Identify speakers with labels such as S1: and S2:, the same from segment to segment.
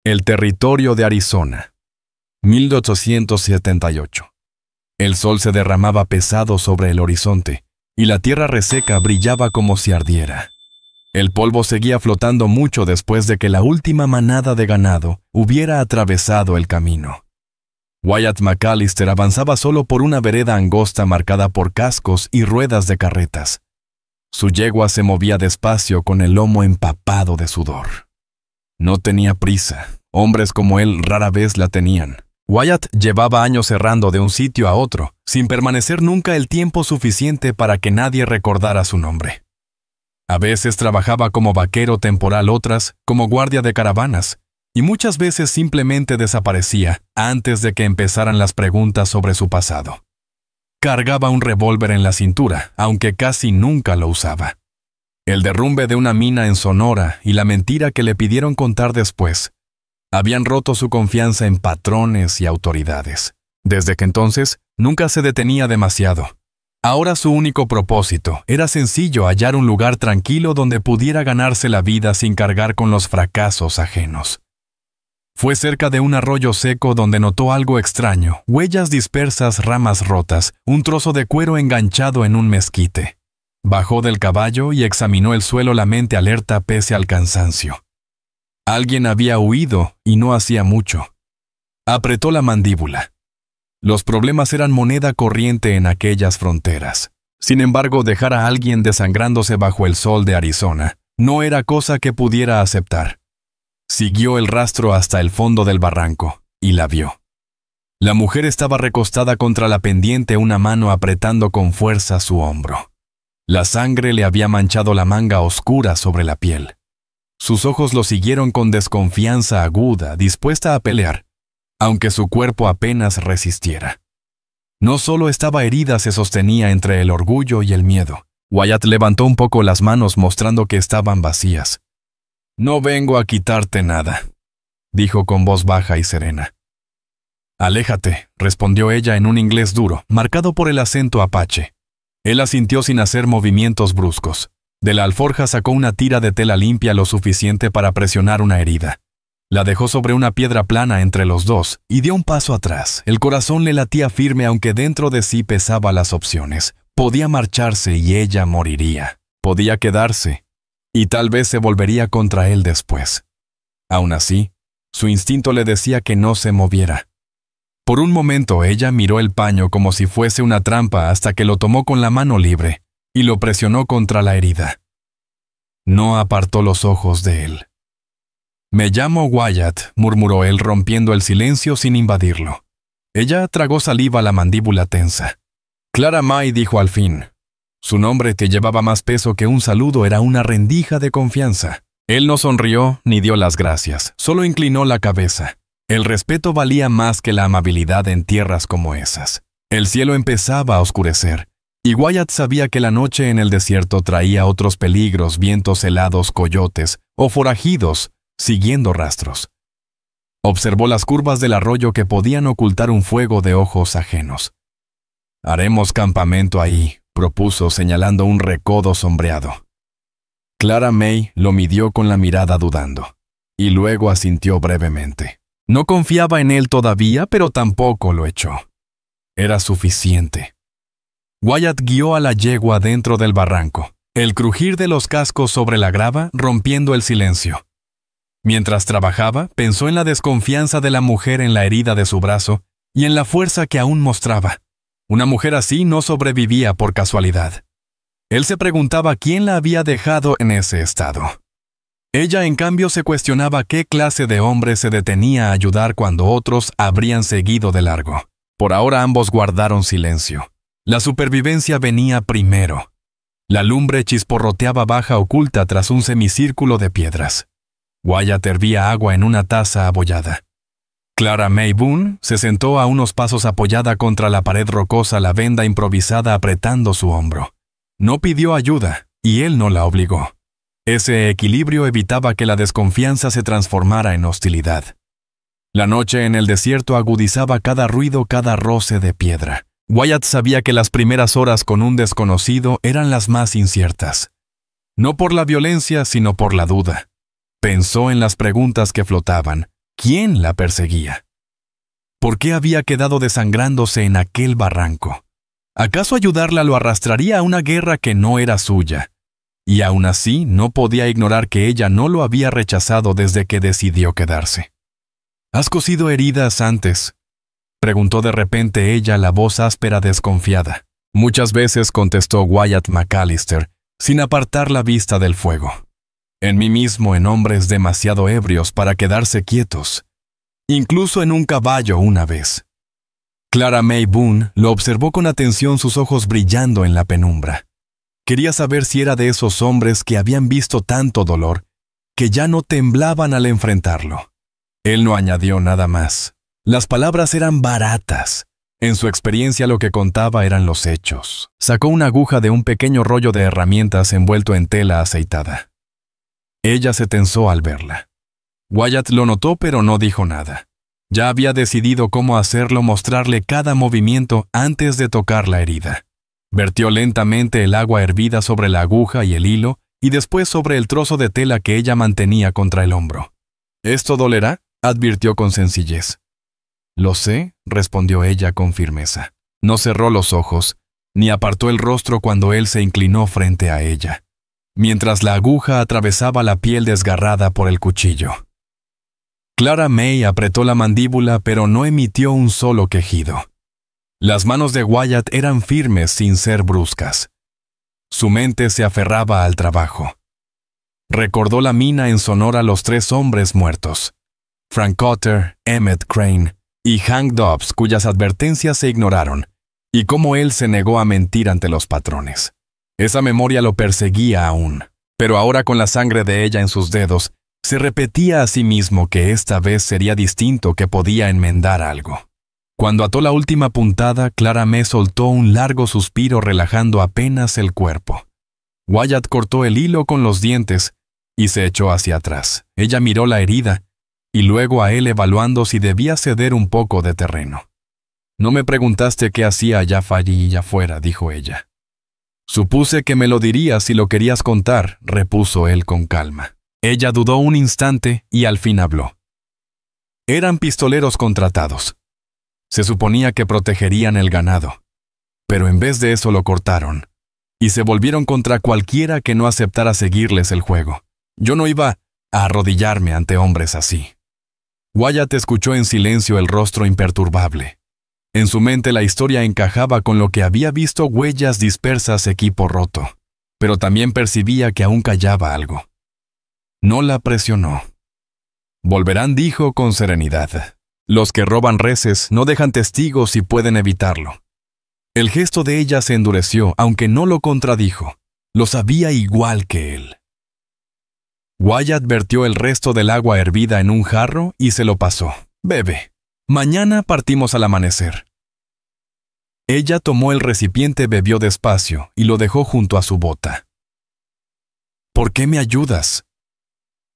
S1: El territorio de Arizona. 1878. El sol se derramaba pesado sobre el horizonte, y la tierra reseca brillaba como si ardiera. El polvo seguía flotando mucho después de que la última manada de ganado hubiera atravesado el camino. Wyatt McAllister avanzaba solo por una vereda angosta marcada por cascos y ruedas de carretas. Su yegua se movía despacio con el lomo empapado de sudor. No tenía prisa. Hombres como él rara vez la tenían. Wyatt llevaba años errando de un sitio a otro, sin permanecer nunca el tiempo suficiente para que nadie recordara su nombre. A veces trabajaba como vaquero temporal, otras como guardia de caravanas, y muchas veces simplemente desaparecía antes de que empezaran las preguntas sobre su pasado. Cargaba un revólver en la cintura, aunque casi nunca lo usaba. El derrumbe de una mina en Sonora y la mentira que le pidieron contar después habían roto su confianza en patrones y autoridades. Desde que entonces, nunca se detenía demasiado. Ahora su único propósito era sencillo: hallar un lugar tranquilo donde pudiera ganarse la vida sin cargar con los fracasos ajenos. Fue cerca de un arroyo seco donde notó algo extraño: huellas dispersas, ramas rotas, un trozo de cuero enganchado en un mezquite. Bajó del caballo y examinó el suelo, la mente alerta pese al cansancio. Alguien había huido y no hacía mucho. Apretó la mandíbula. Los problemas eran moneda corriente en aquellas fronteras. Sin embargo, dejar a alguien desangrándose bajo el sol de Arizona no era cosa que pudiera aceptar. Siguió el rastro hasta el fondo del barranco y la vio. La mujer estaba recostada contra la pendiente, una mano apretando con fuerza su hombro. La sangre le había manchado la manga oscura sobre la piel. Sus ojos lo siguieron con desconfianza aguda, dispuesta a pelear, aunque su cuerpo apenas resistiera. No solo estaba herida, se sostenía entre el orgullo y el miedo. Wyatt levantó un poco las manos mostrando que estaban vacías. «No vengo a quitarte nada», dijo con voz baja y serena. «Aléjate», respondió ella en un inglés duro, marcado por el acento apache. Él asintió sin hacer movimientos bruscos. De la alforja sacó una tira de tela limpia lo suficiente para presionar una herida. La dejó sobre una piedra plana entre los dos y dio un paso atrás. El corazón le latía firme, aunque dentro de sí pesaba las opciones. Podía marcharse y ella moriría. Podía quedarse y tal vez se volvería contra él después. Aún así, su instinto le decía que no se moviera. Por un momento ella miró el paño como si fuese una trampa hasta que lo tomó con la mano libre y lo presionó contra la herida. No apartó los ojos de él. «Me llamo Wyatt», murmuró él rompiendo el silencio sin invadirlo. Ella tragó saliva, la mandíbula tensa. «Clara May», dijo al fin. Su nombre, que llevaba más peso que un saludo, era una rendija de confianza. Él no sonrió ni dio las gracias, solo inclinó la cabeza. El respeto valía más que la amabilidad en tierras como esas. El cielo empezaba a oscurecer, y Wyatt sabía que la noche en el desierto traía otros peligros: vientos helados, coyotes o forajidos siguiendo rastros. Observó las curvas del arroyo que podían ocultar un fuego de ojos ajenos. «Haremos campamento ahí», propuso, señalando un recodo sombreado. Clara May lo midió con la mirada dudando, y luego asintió brevemente. No confiaba en él todavía, pero tampoco lo echó. Era suficiente. Wyatt guió a la yegua dentro del barranco, el crujir de los cascos sobre la grava rompiendo el silencio. Mientras trabajaba, pensó en la desconfianza de la mujer en la herida de su brazo y en la fuerza que aún mostraba. Una mujer así no sobrevivía por casualidad. Él se preguntaba quién la había dejado en ese estado. Ella, en cambio, se cuestionaba qué clase de hombre se detenía a ayudar cuando otros habrían seguido de largo. Por ahora ambos guardaron silencio. La supervivencia venía primero. La lumbre chisporroteaba baja, oculta tras un semicírculo de piedras. Wyatt hervía agua en una taza abollada. Clara May Boone se sentó a unos pasos apoyada contra la pared rocosa, la venda improvisada apretando su hombro. No pidió ayuda, y él no la obligó. Ese equilibrio evitaba que la desconfianza se transformara en hostilidad. La noche en el desierto agudizaba cada ruido, cada roce de piedra. Wyatt sabía que las primeras horas con un desconocido eran las más inciertas. No por la violencia, sino por la duda. Pensó en las preguntas que flotaban. ¿Quién la perseguía? ¿Por qué había quedado desangrándose en aquel barranco? ¿Acaso ayudarla lo arrastraría a una guerra que no era suya? Y aún así no podía ignorar que ella no lo había rechazado desde que decidió quedarse. ¿Has cosido heridas antes?, preguntó de repente ella, la voz áspera desconfiada. Muchas veces, contestó Wyatt McAllister, sin apartar la vista del fuego. En mí mismo, en hombres demasiado ebrios para quedarse quietos. Incluso en un caballo una vez. Clara May Boone lo observó con atención, sus ojos brillando en la penumbra. Quería saber si era de esos hombres que habían visto tanto dolor, que ya no temblaban al enfrentarlo. Él no añadió nada más. Las palabras eran baratas. En su experiencia lo que contaba eran los hechos. Sacó una aguja de un pequeño rollo de herramientas envuelto en tela aceitada. Ella se tensó al verla. Wyatt lo notó, pero no dijo nada. Ya había decidido cómo hacerlo, mostrarle cada movimiento antes de tocar la herida. Vertió lentamente el agua hervida sobre la aguja y el hilo, y después sobre el trozo de tela que ella mantenía contra el hombro. «¿Esto dolerá?», advirtió con sencillez. «Lo sé», respondió ella con firmeza. No cerró los ojos, ni apartó el rostro cuando él se inclinó frente a ella, mientras la aguja atravesaba la piel desgarrada por el cuchillo. Clara May apretó la mandíbula, pero no emitió un solo quejido. Las manos de Wyatt eran firmes sin ser bruscas. Su mente se aferraba al trabajo. Recordó la mina en Sonora a los 3 hombres muertos: Frank Cotter, Emmett Crane y Hank Dobbs, cuyas advertencias se ignoraron, y cómo él se negó a mentir ante los patrones. Esa memoria lo perseguía aún, pero ahora, con la sangre de ella en sus dedos, se repetía a sí mismo que esta vez sería distinto, que podía enmendar algo. Cuando ató la última puntada, Clara May soltó un largo suspiro, relajando apenas el cuerpo. Wyatt cortó el hilo con los dientes y se echó hacia atrás. Ella miró la herida y luego a él, evaluando si debía ceder un poco de terreno. «No me preguntaste qué hacía allá afuera», dijo ella. «Supuse que me lo dirías si lo querías contar», repuso él con calma. Ella dudó un instante y al fin habló. Eran pistoleros contratados. Se suponía que protegerían el ganado, pero en vez de eso lo cortaron, y se volvieron contra cualquiera que no aceptara seguirles el juego. Yo no iba a arrodillarme ante hombres así. Wyatt escuchó en silencio, el rostro imperturbable. En su mente la historia encajaba con lo que había visto: huellas dispersas, equipo roto, pero también percibía que aún callaba algo. No la presionó. «Volverán», dijo con serenidad. «Los que roban reses no dejan testigos si pueden evitarlo». El gesto de ella se endureció, aunque no lo contradijo. Lo sabía igual que él. Wyatt vertió el resto del agua hervida en un jarro y se lo pasó. «Bebe. Mañana partimos al amanecer». Ella tomó el recipiente, bebió despacio y lo dejó junto a su bota. «¿Por qué me ayudas?».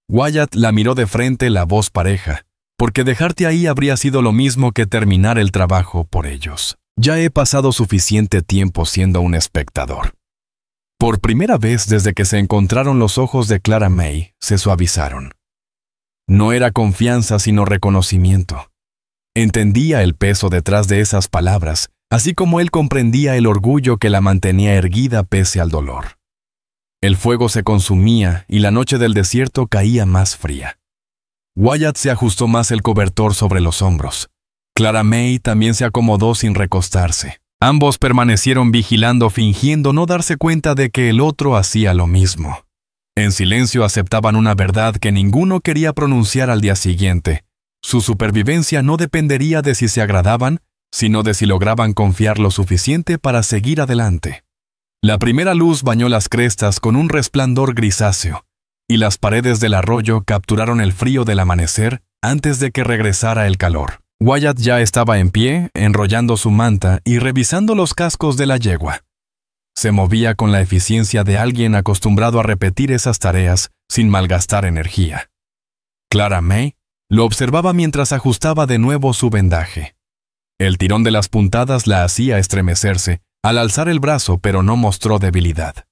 S1: Wyatt la miró de frente, la voz pareja. «Porque dejarte ahí habría sido lo mismo que terminar el trabajo por ellos. Ya he pasado suficiente tiempo siendo un espectador». Por primera vez desde que se encontraron, los ojos de Clara May se suavizaron. No era confianza, sino reconocimiento. Entendía el peso detrás de esas palabras, así como él comprendía el orgullo que la mantenía erguida pese al dolor. El fuego se consumía y la noche del desierto caía más fría. Wyatt se ajustó más el cobertor sobre los hombros. Clara May también se acomodó sin recostarse. Ambos permanecieron vigilando, fingiendo no darse cuenta de que el otro hacía lo mismo. En silencio aceptaban una verdad que ninguno quería pronunciar al día siguiente. Su supervivencia no dependería de si se agradaban, sino de si lograban confiar lo suficiente para seguir adelante. La primera luz bañó las crestas con un resplandor grisáceo, y las paredes del arroyo capturaron el frío del amanecer antes de que regresara el calor. Wyatt ya estaba en pie, enrollando su manta y revisando los cascos de la yegua. Se movía con la eficiencia de alguien acostumbrado a repetir esas tareas sin malgastar energía. Clara May lo observaba mientras ajustaba de nuevo su vendaje. El tirón de las puntadas la hacía estremecerse al alzar el brazo, pero no mostró debilidad.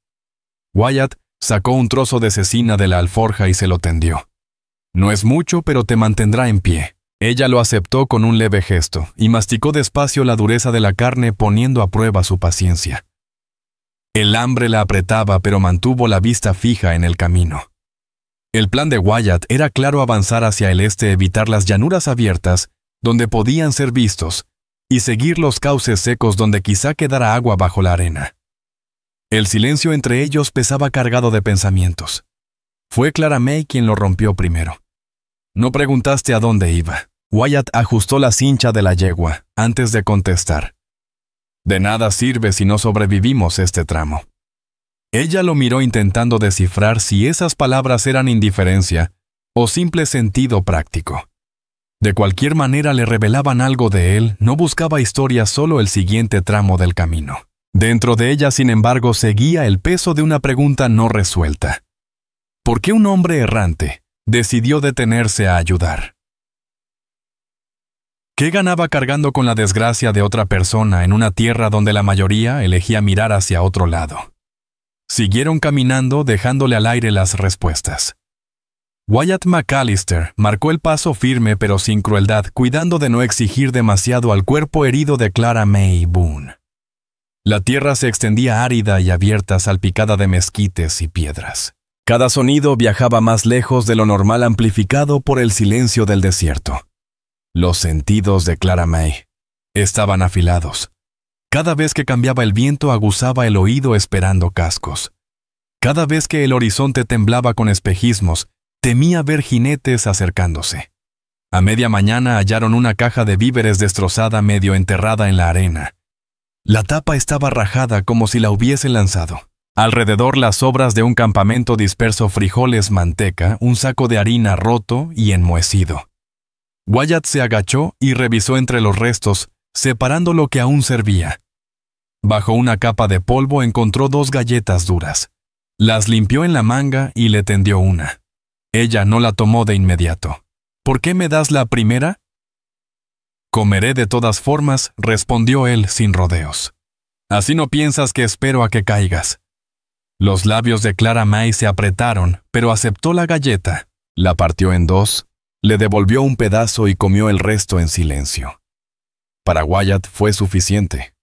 S1: Wyatt sacó un trozo de cecina de la alforja y se lo tendió. No es mucho, pero te mantendrá en pie. Ella lo aceptó con un leve gesto y masticó despacio la dureza de la carne, poniendo a prueba su paciencia. El hambre la apretaba, pero mantuvo la vista fija en el camino. El plan de Wyatt era claro: avanzar hacia el este, evitar las llanuras abiertas, donde podían ser vistos, y seguir los cauces secos donde quizá quedara agua bajo la arena. El silencio entre ellos pesaba cargado de pensamientos. Fue Clara May quien lo rompió primero. No preguntaste a dónde iba. Wyatt ajustó la cincha de la yegua antes de contestar. De nada sirve si no sobrevivimos este tramo. Ella lo miró intentando descifrar si esas palabras eran indiferencia o simple sentido práctico. De cualquier manera le revelaban algo de él, no buscaba historia, solo el siguiente tramo del camino. Dentro de ella, sin embargo, seguía el peso de una pregunta no resuelta. ¿Por qué un hombre errante decidió detenerse a ayudar? ¿Qué ganaba cargando con la desgracia de otra persona en una tierra donde la mayoría elegía mirar hacia otro lado? Siguieron caminando, dejándole al aire las respuestas. Wyatt McAllister marcó el paso firme pero sin crueldad, cuidando de no exigir demasiado al cuerpo herido de Clara May Boone. La tierra se extendía árida y abierta, salpicada de mezquites y piedras. Cada sonido viajaba más lejos de lo normal, amplificado por el silencio del desierto. Los sentidos de Clara May estaban afilados. Cada vez que cambiaba el viento, aguzaba el oído esperando cascos. Cada vez que el horizonte temblaba con espejismos, temía ver jinetes acercándose. A media mañana hallaron una caja de víveres destrozada, medio enterrada en la arena. La tapa estaba rajada como si la hubiesen lanzado. Alrededor, las sobras de un campamento disperso: frijoles, manteca, un saco de harina roto y enmohecido. Wyatt se agachó y revisó entre los restos, separando lo que aún servía. Bajo una capa de polvo encontró 2 galletas duras. Las limpió en la manga y le tendió una. Ella no la tomó de inmediato. ¿Por qué me das la primera? Comeré de todas formas, respondió él sin rodeos. Así no piensas que espero a que caigas. Los labios de Clara May se apretaron, pero aceptó la galleta. La partió en 2, le devolvió un pedazo y comió el resto en silencio. Para Wyatt fue suficiente.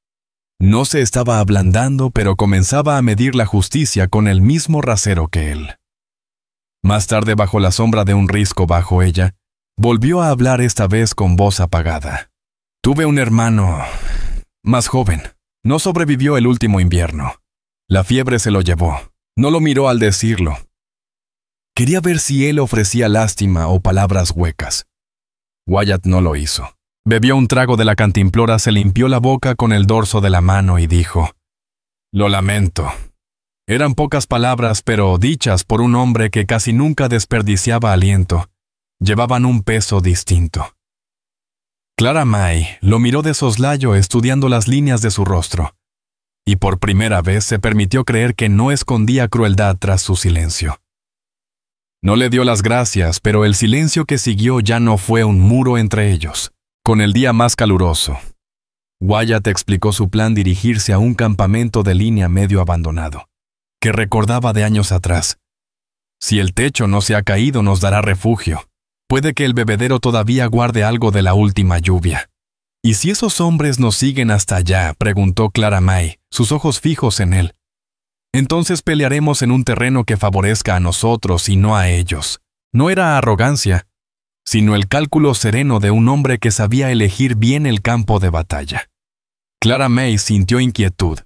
S1: No se estaba ablandando, pero comenzaba a medir la justicia con el mismo rasero que él. Más tarde, bajo la sombra de un risco bajo ella, volvió a hablar, esta vez con voz apagada. Tuve un hermano más joven. No sobrevivió el último invierno. La fiebre se lo llevó. No lo miró al decirlo. Quería ver si él ofrecía lástima o palabras huecas. Wyatt no lo hizo. Bebió un trago de la cantimplora, se limpió la boca con el dorso de la mano y dijo: «Lo lamento». Eran pocas palabras, pero dichas por un hombre que casi nunca desperdiciaba aliento, llevaban un peso distinto. Clara May lo miró de soslayo, estudiando las líneas de su rostro, y por primera vez se permitió creer que no escondía crueldad tras su silencio. No le dio las gracias, pero el silencio que siguió ya no fue un muro entre ellos. Con el día más caluroso, Wyatt explicó su plan: dirigirse a un campamento de línea medio abandonado, que recordaba de años atrás. Si el techo no se ha caído, nos dará refugio. Puede que el bebedero todavía guarde algo de la última lluvia. ¿Y si esos hombres nos siguen hasta allá?, preguntó Clara May, sus ojos fijos en él. Entonces pelearemos en un terreno que favorezca a nosotros y no a ellos. No era arrogancia, sino el cálculo sereno de un hombre que sabía elegir bien el campo de batalla. Clara May sintió inquietud,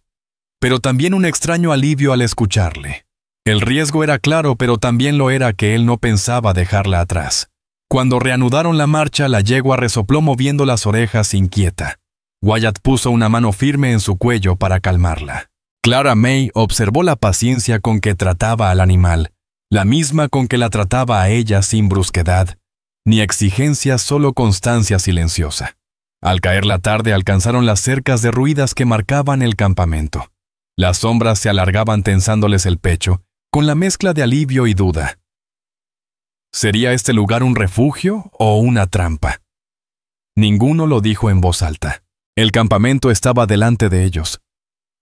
S1: pero también un extraño alivio al escucharle. El riesgo era claro, pero también lo era que él no pensaba dejarla atrás. Cuando reanudaron la marcha, la yegua resopló moviendo las orejas inquieta. Wyatt puso una mano firme en su cuello para calmarla. Clara May observó la paciencia con que trataba al animal, la misma con que la trataba a ella, sin brusquedad, ni exigencia, solo constancia silenciosa. Al caer la tarde, alcanzaron las cercas derruidas que marcaban el campamento. Las sombras se alargaban tensándoles el pecho, con la mezcla de alivio y duda. ¿Sería este lugar un refugio o una trampa? Ninguno lo dijo en voz alta. El campamento estaba delante de ellos.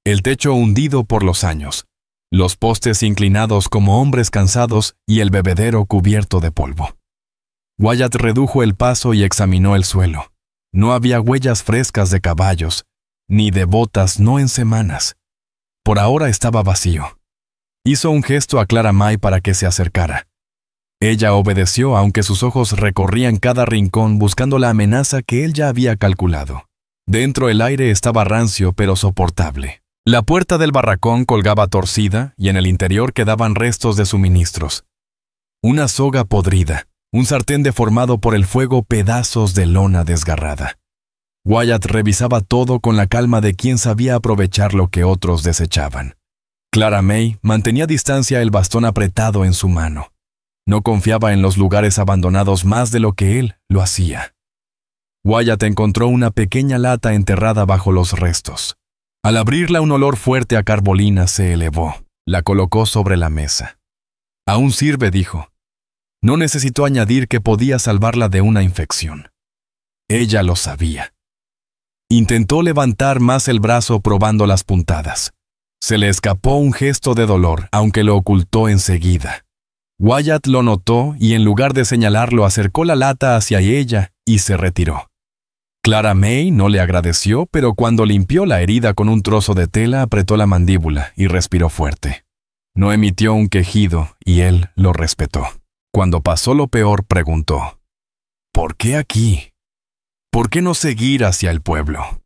S1: El techo hundido por los años, los postes inclinados como hombres cansados y el bebedero cubierto de polvo. Wyatt redujo el paso y examinó el suelo. No había huellas frescas de caballos, ni de botas no en semanas. Por ahora estaba vacío. Hizo un gesto a Clara May para que se acercara. Ella obedeció, aunque sus ojos recorrían cada rincón buscando la amenaza que él ya había calculado. Dentro el aire estaba rancio pero soportable. La puerta del barracón colgaba torcida y en el interior quedaban restos de suministros. Una soga podrida, un sartén deformado por el fuego, pedazos de lona desgarrada. Wyatt revisaba todo con la calma de quien sabía aprovechar lo que otros desechaban. Clara May mantenía a distancia el bastón apretado en su mano. No confiaba en los lugares abandonados más de lo que él lo hacía. Wyatt encontró una pequeña lata enterrada bajo los restos. Al abrirla, un olor fuerte a carbolina se elevó. La colocó sobre la mesa. «Aún sirve», dijo. No necesitó añadir que podía salvarla de una infección. Ella lo sabía. Intentó levantar más el brazo probando las puntadas. Se le escapó un gesto de dolor, aunque lo ocultó enseguida. Wyatt lo notó y en lugar de señalarlo acercó la lata hacia ella y se retiró. Clara May no le agradeció, pero cuando limpió la herida con un trozo de tela apretó la mandíbula y respiró fuerte. No emitió un quejido y él lo respetó. Cuando pasó lo peor, preguntó: «¿Por qué aquí? ¿Por qué no seguir hacia el pueblo?»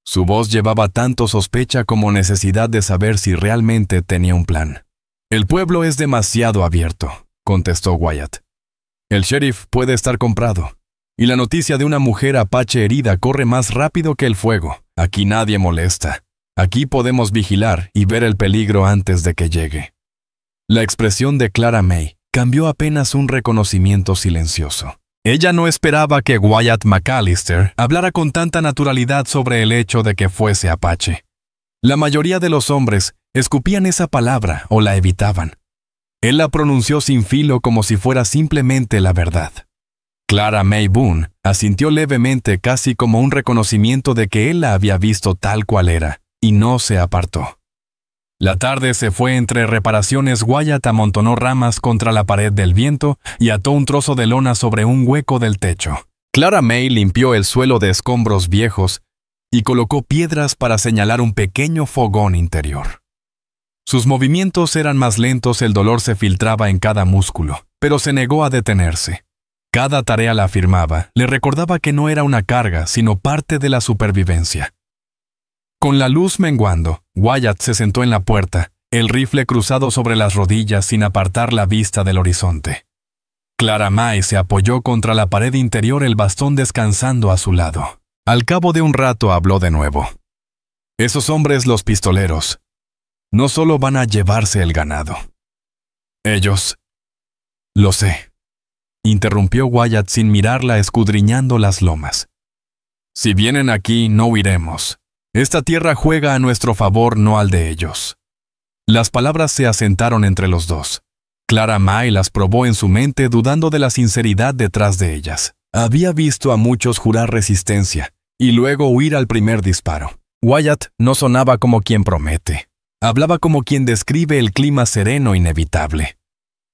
S1: Su voz llevaba tanto sospecha como necesidad de saber si realmente tenía un plan. «El pueblo es demasiado abierto», contestó Wyatt. «El sheriff puede estar comprado, y la noticia de una mujer apache herida corre más rápido que el fuego. Aquí nadie molesta. Aquí podemos vigilar y ver el peligro antes de que llegue». La expresión de Clara May cambió apenas un reconocimiento silencioso. Ella no esperaba que Wyatt McAllister hablara con tanta naturalidad sobre el hecho de que fuese apache. La mayoría de los hombres escupían esa palabra o la evitaban. Él la pronunció sin filo como si fuera simplemente la verdad. Clara May Boone asintió levemente, casi como un reconocimiento de que él la había visto tal cual era, y no se apartó. La tarde se fue entre reparaciones. Wyatt amontonó ramas contra la pared del viento y ató un trozo de lona sobre un hueco del techo. Clara May limpió el suelo de escombros viejos y colocó piedras para señalar un pequeño fogón interior. Sus movimientos eran más lentos, el dolor se filtraba en cada músculo, pero se negó a detenerse. Cada tarea la afirmaba, le recordaba que no era una carga, sino parte de la supervivencia. Con la luz menguando, Wyatt se sentó en la puerta, el rifle cruzado sobre las rodillas sin apartar la vista del horizonte. Clara May se apoyó contra la pared interior, el bastón descansando a su lado. Al cabo de un rato habló de nuevo. «Esos hombres, los pistoleros, no solo van a llevarse el ganado. Ellos...» «Lo sé», interrumpió Wyatt sin mirarla, escudriñando las lomas. «Si vienen aquí, no huiremos. Esta tierra juega a nuestro favor, no al de ellos». Las palabras se asentaron entre los dos. Clara May las probó en su mente, dudando de la sinceridad detrás de ellas. Había visto a muchos jurar resistencia y luego huir al primer disparo. Wyatt no sonaba como quien promete. Hablaba como quien describe el clima sereno inevitable.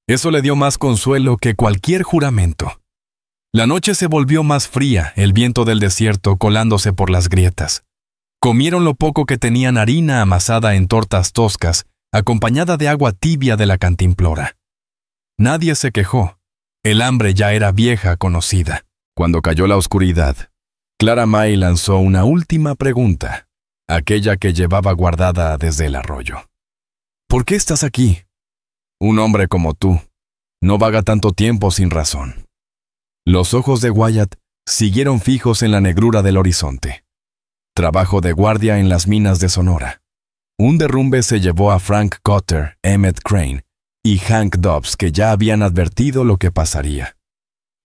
S1: Eso le dio más consuelo que cualquier juramento. La noche se volvió más fría, el viento del desierto colándose por las grietas. Comieron lo poco que tenían, harina amasada en tortas toscas, acompañada de agua tibia de la cantimplora. Nadie se quejó. El hambre ya era vieja conocida. Cuando cayó la oscuridad, Clara May lanzó una última pregunta, aquella que llevaba guardada desde el arroyo. «¿Por qué estás aquí? Un hombre como tú no vaga tanto tiempo sin razón». Los ojos de Wyatt siguieron fijos en la negrura del horizonte. Trabajo de guardia en las minas de Sonora. Un derrumbe se llevó a Frank Cotter, Emmett Crane y Hank Dobbs, que ya habían advertido lo que pasaría.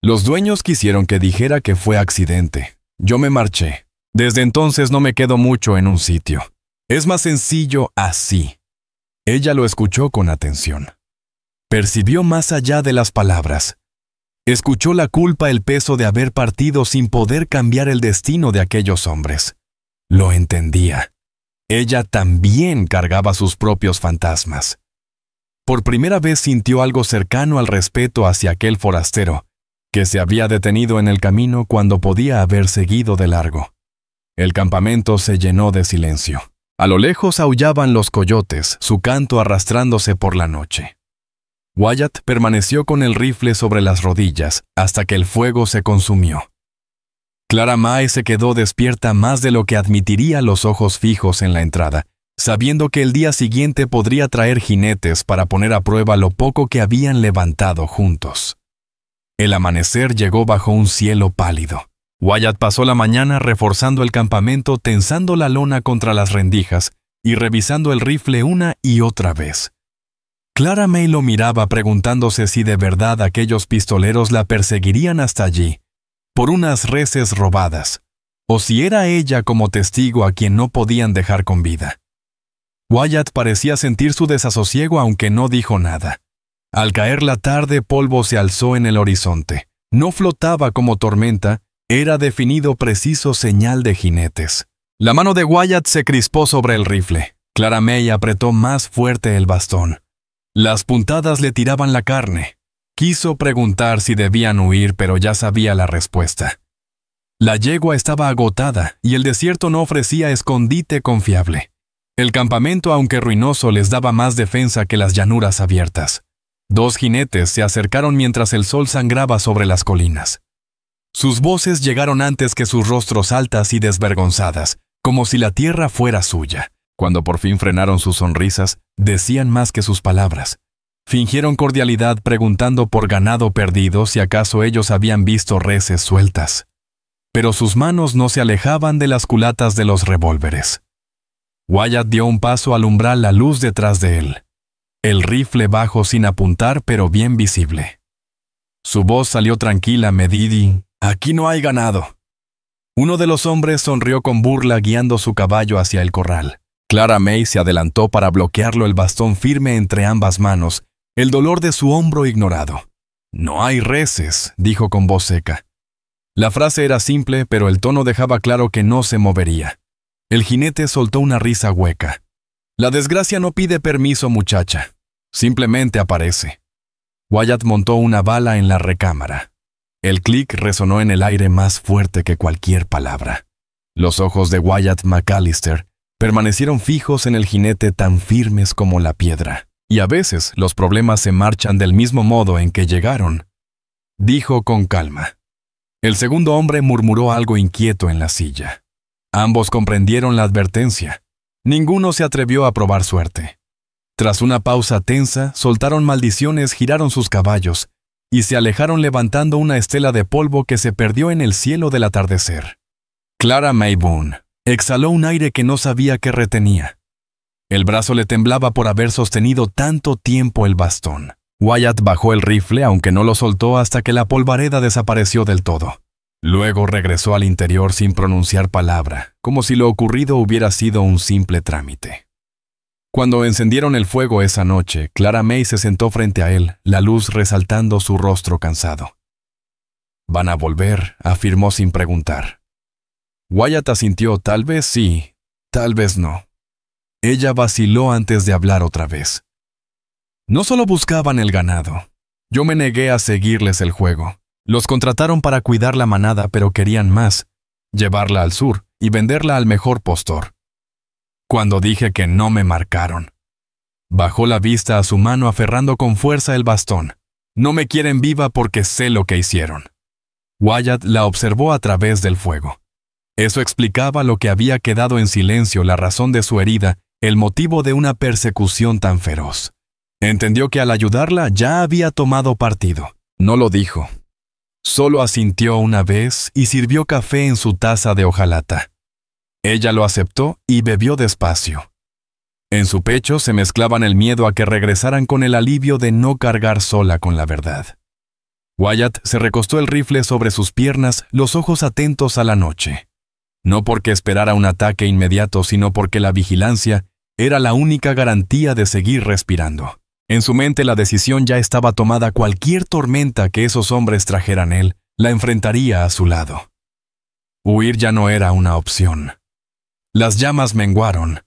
S1: Los dueños quisieron que dijera que fue accidente. Yo me marché. Desde entonces no me quedo mucho en un sitio. Es más sencillo así. Ella lo escuchó con atención. Percibió más allá de las palabras. Escuchó la culpa, el peso de haber partido sin poder cambiar el destino de aquellos hombres. Lo entendía. Ella también cargaba sus propios fantasmas. Por primera vez sintió algo cercano al respeto hacia aquel forastero, que se había detenido en el camino cuando podía haber seguido de largo. El campamento se llenó de silencio. A lo lejos aullaban los coyotes, su canto arrastrándose por la noche. Wyatt permaneció con el rifle sobre las rodillas hasta que el fuego se consumió. Clara Mae se quedó despierta más de lo que admitiría los ojos fijos en la entrada, sabiendo que el día siguiente podría traer jinetes para poner a prueba lo poco que habían levantado juntos. El amanecer llegó bajo un cielo pálido. Wyatt pasó la mañana reforzando el campamento, tensando la lona contra las rendijas y revisando el rifle una y otra vez. Clara Mae lo miraba preguntándose si de verdad aquellos pistoleros la perseguirían hasta allí, por unas reses robadas, o si era ella como testigo a quien no podían dejar con vida. Wyatt parecía sentir su desasosiego aunque no dijo nada. Al caer la tarde, polvo se alzó en el horizonte. No flotaba como tormenta, era definido preciso señal de jinetes. La mano de Wyatt se crispó sobre el rifle. Clara Mae apretó más fuerte el bastón. Las puntadas le tiraban la carne. Quiso preguntar si debían huir, pero ya sabía la respuesta. La yegua estaba agotada y el desierto no ofrecía escondite confiable. El campamento, aunque ruinoso, les daba más defensa que las llanuras abiertas. 2 jinetes se acercaron mientras el sol sangraba sobre las colinas. Sus voces llegaron antes que sus rostros altas y desvergonzadas, como si la tierra fuera suya. Cuando por fin frenaron sus sonrisas, decían más que sus palabras. Fingieron cordialidad preguntando por ganado perdido si acaso ellos habían visto reses sueltas. Pero sus manos no se alejaban de las culatas de los revólveres. Wyatt dio un paso al umbral, la luz detrás de él. El rifle bajo sin apuntar, pero bien visible. Su voz salió tranquila, medida. «Aquí no hay ganado». Uno de los hombres sonrió con burla guiando su caballo hacia el corral. Clara Mae se adelantó para bloquearlo, el bastón firme entre ambas manos, el dolor de su hombro ignorado. «No hay reses», dijo con voz seca. La frase era simple, pero el tono dejaba claro que no se movería. El jinete soltó una risa hueca. «La desgracia no pide permiso, muchacha. Simplemente aparece». Wyatt montó una bala en la recámara. El clic resonó en el aire más fuerte que cualquier palabra. Los ojos de Wyatt McAllister permanecieron fijos en el jinete, tan firmes como la piedra. «Y a veces los problemas se marchan del mismo modo en que llegaron», dijo con calma. El segundo hombre murmuró algo inquieto en la silla. Ambos comprendieron la advertencia. Ninguno se atrevió a probar suerte. Tras una pausa tensa, soltaron maldiciones, giraron sus caballos y se alejaron levantando una estela de polvo que se perdió en el cielo del atardecer. Clara Mae Boone exhaló un aire que no sabía que retenía. El brazo le temblaba por haber sostenido tanto tiempo el bastón. Wyatt bajó el rifle, aunque no lo soltó hasta que la polvareda desapareció del todo. Luego regresó al interior sin pronunciar palabra, como si lo ocurrido hubiera sido un simple trámite. Cuando encendieron el fuego esa noche, Clara Mae se sentó frente a él, la luz resaltando su rostro cansado. «Van a volver», afirmó sin preguntar. Wyatt asintió, tal vez sí, tal vez no. Ella vaciló antes de hablar otra vez. «No solo buscaban el ganado. Yo me negué a seguirles el juego. Los contrataron para cuidar la manada, pero querían más, llevarla al sur y venderla al mejor postor. Cuando dije que no me marcaron». Bajó la vista a su mano aferrando con fuerza el bastón. «No me quieren viva porque sé lo que hicieron». Wyatt la observó a través del fuego. Eso explicaba lo que había quedado en silencio, la razón de su herida, el motivo de una persecución tan feroz. Entendió que al ayudarla ya había tomado partido. No lo dijo. Solo asintió una vez y sirvió café en su taza de hojalata. Ella lo aceptó y bebió despacio. En su pecho se mezclaban el miedo a que regresaran con el alivio de no cargar sola con la verdad. Wyatt se recostó el rifle sobre sus piernas, los ojos atentos a la noche. No porque esperara un ataque inmediato, sino porque la vigilancia era la única garantía de seguir respirando. En su mente la decisión ya estaba tomada. Cualquier tormenta que esos hombres trajeran él, la enfrentaría a su lado. Huir ya no era una opción. Las llamas menguaron,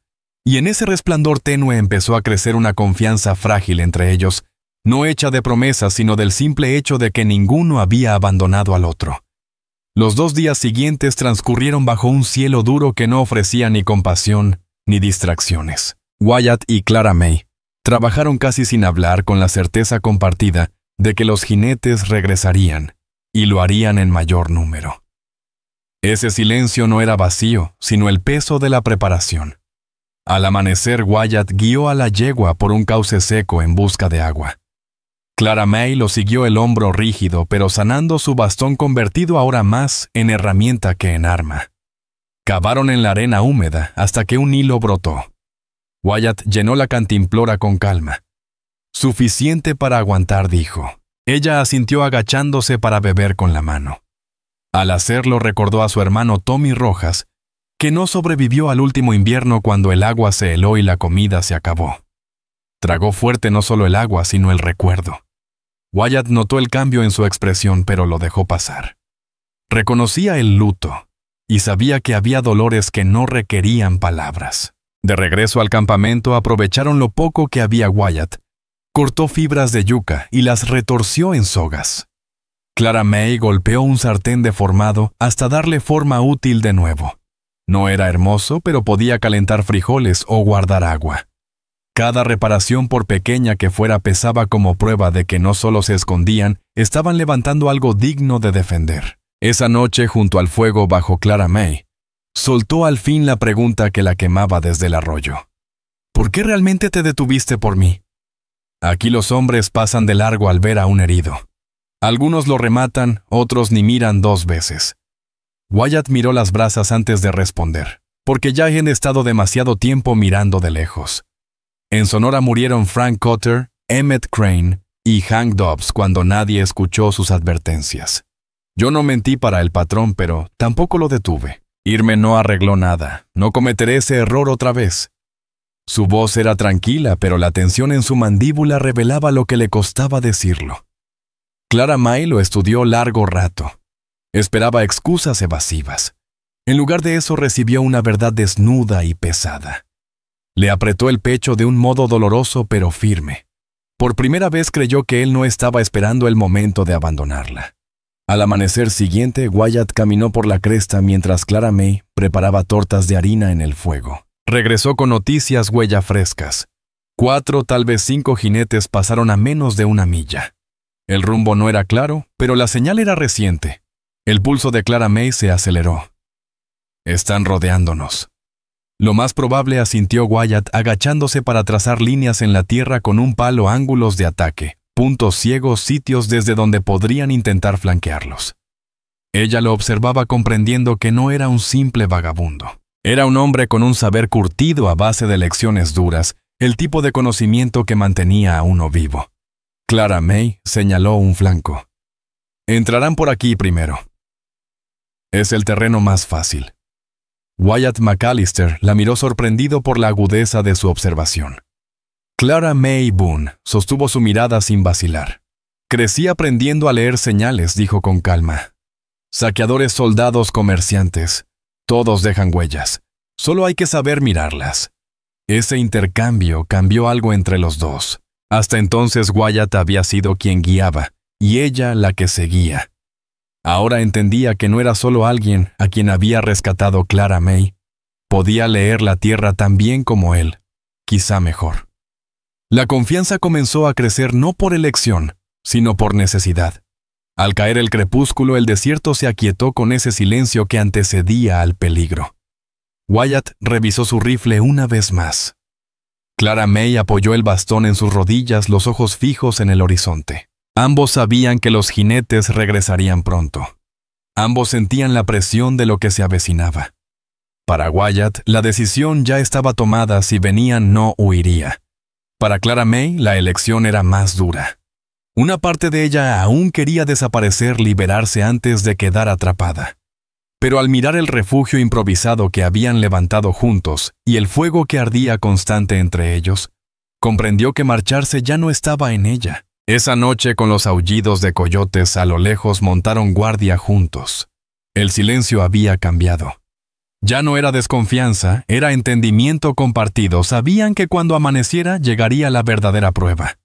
S1: y en ese resplandor tenue empezó a crecer una confianza frágil entre ellos, no hecha de promesas, sino del simple hecho de que ninguno había abandonado al otro. Los 2 días siguientes transcurrieron bajo un cielo duro que no ofrecía ni compasión ni distracciones. Wyatt y Clara May trabajaron casi sin hablar, con la certeza compartida de que los jinetes regresarían, y lo harían en mayor número. Ese silencio no era vacío, sino el peso de la preparación. Al amanecer, Wyatt guió a la yegua por un cauce seco en busca de agua. Clara May lo siguió, el hombro rígido, pero sanando su bastón convertido ahora más en herramienta que en arma. Cavaron en la arena húmeda hasta que un hilo brotó. Wyatt llenó la cantimplora con calma. Suficiente para aguantar, dijo. Ella asintió agachándose para beber con la mano. Al hacerlo recordó a su hermano Tommy Rojas, que no sobrevivió al último invierno cuando el agua se heló y la comida se acabó. Tragó fuerte no solo el agua, sino el recuerdo. Wyatt notó el cambio en su expresión, pero lo dejó pasar. Reconocía el luto y sabía que había dolores que no requerían palabras. De regreso al campamento, aprovecharon lo poco que había. Wyatt cortó fibras de yuca y las retorció en sogas. Clara May golpeó un sartén deformado hasta darle forma útil de nuevo. No era hermoso, pero podía calentar frijoles o guardar agua. Cada reparación, por pequeña que fuera, pesaba como prueba de que no solo se escondían, estaban levantando algo digno de defender. Esa noche, junto al fuego bajo Clara May, soltó al fin la pregunta que la quemaba desde el arroyo. ¿Por qué realmente te detuviste por mí? Aquí los hombres pasan de largo al ver a un herido. Algunos lo rematan, otros ni miran 2 veces. Wyatt miró las brasas antes de responder, porque ya habían estado demasiado tiempo mirando de lejos. En Sonora murieron Frank Cotter, Emmett Crane y Hank Dobbs cuando nadie escuchó sus advertencias. Yo no mentí para el patrón, pero tampoco lo detuve. Irme no arregló nada. No cometeré ese error otra vez. Su voz era tranquila, pero la tensión en su mandíbula revelaba lo que le costaba decirlo. Clara May lo estudió largo rato. Esperaba excusas evasivas. En lugar de eso, recibió una verdad desnuda y pesada. Le apretó el pecho de un modo doloroso pero firme. Por primera vez creyó que él no estaba esperando el momento de abandonarla. Al amanecer siguiente, Wyatt caminó por la cresta mientras Clara May preparaba tortas de harina en el fuego. Regresó con noticias huella frescas. 4, tal vez 5 jinetes pasaron a menos de 1 milla. El rumbo no era claro, pero la señal era reciente. El pulso de Clara May se aceleró. Están rodeándonos. Lo más probable, asintió Wyatt, agachándose para trazar líneas en la tierra con un palo, ángulos de ataque, puntos ciegos, sitios desde donde podrían intentar flanquearlos. Ella lo observaba, comprendiendo que no era un simple vagabundo. Era un hombre con un saber curtido a base de lecciones duras, el tipo de conocimiento que mantenía a uno vivo. Clara May señaló un flanco. Entrarán por aquí primero. Es el terreno más fácil. Wyatt McAllister la miró sorprendido por la agudeza de su observación. Clara May Boone sostuvo su mirada sin vacilar. Crecí aprendiendo a leer señales, dijo con calma. Saqueadores, soldados, comerciantes, todos dejan huellas. Solo hay que saber mirarlas. Ese intercambio cambió algo entre los dos. Hasta entonces Wyatt había sido quien guiaba, y ella la que seguía. Ahora entendía que no era solo alguien a quien había rescatado Clara May. Podía leer la tierra tan bien como él, quizá mejor. La confianza comenzó a crecer no por elección, sino por necesidad. Al caer el crepúsculo, el desierto se aquietó con ese silencio que antecedía al peligro. Wyatt revisó su rifle una vez más. Clara May apoyó el bastón en sus rodillas, los ojos fijos en el horizonte. Ambos sabían que los jinetes regresarían pronto. Ambos sentían la presión de lo que se avecinaba. Para Wyatt, la decisión ya estaba tomada: si venían, no huiría. Para Clara May, la elección era más dura. Una parte de ella aún quería desaparecer, liberarse antes de quedar atrapada. Pero al mirar el refugio improvisado que habían levantado juntos y el fuego que ardía constante entre ellos, comprendió que marcharse ya no estaba en ella. Esa noche, con los aullidos de coyotes a lo lejos, montaron guardia juntos. El silencio había cambiado. Ya no era desconfianza, era entendimiento compartido. Sabían que cuando amaneciera llegaría la verdadera prueba.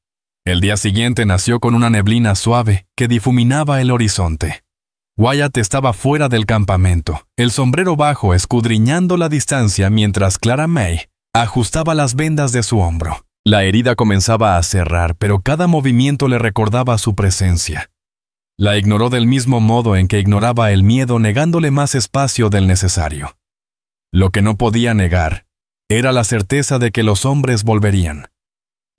S1: El día siguiente nació con una neblina suave que difuminaba el horizonte. Wyatt estaba fuera del campamento, el sombrero bajo escudriñando la distancia mientras Clara May ajustaba las vendas de su hombro. La herida comenzaba a cerrar, pero cada movimiento le recordaba su presencia. La ignoró del mismo modo en que ignoraba el miedo, negándole más espacio del necesario. Lo que no podía negar era la certeza de que los hombres volverían.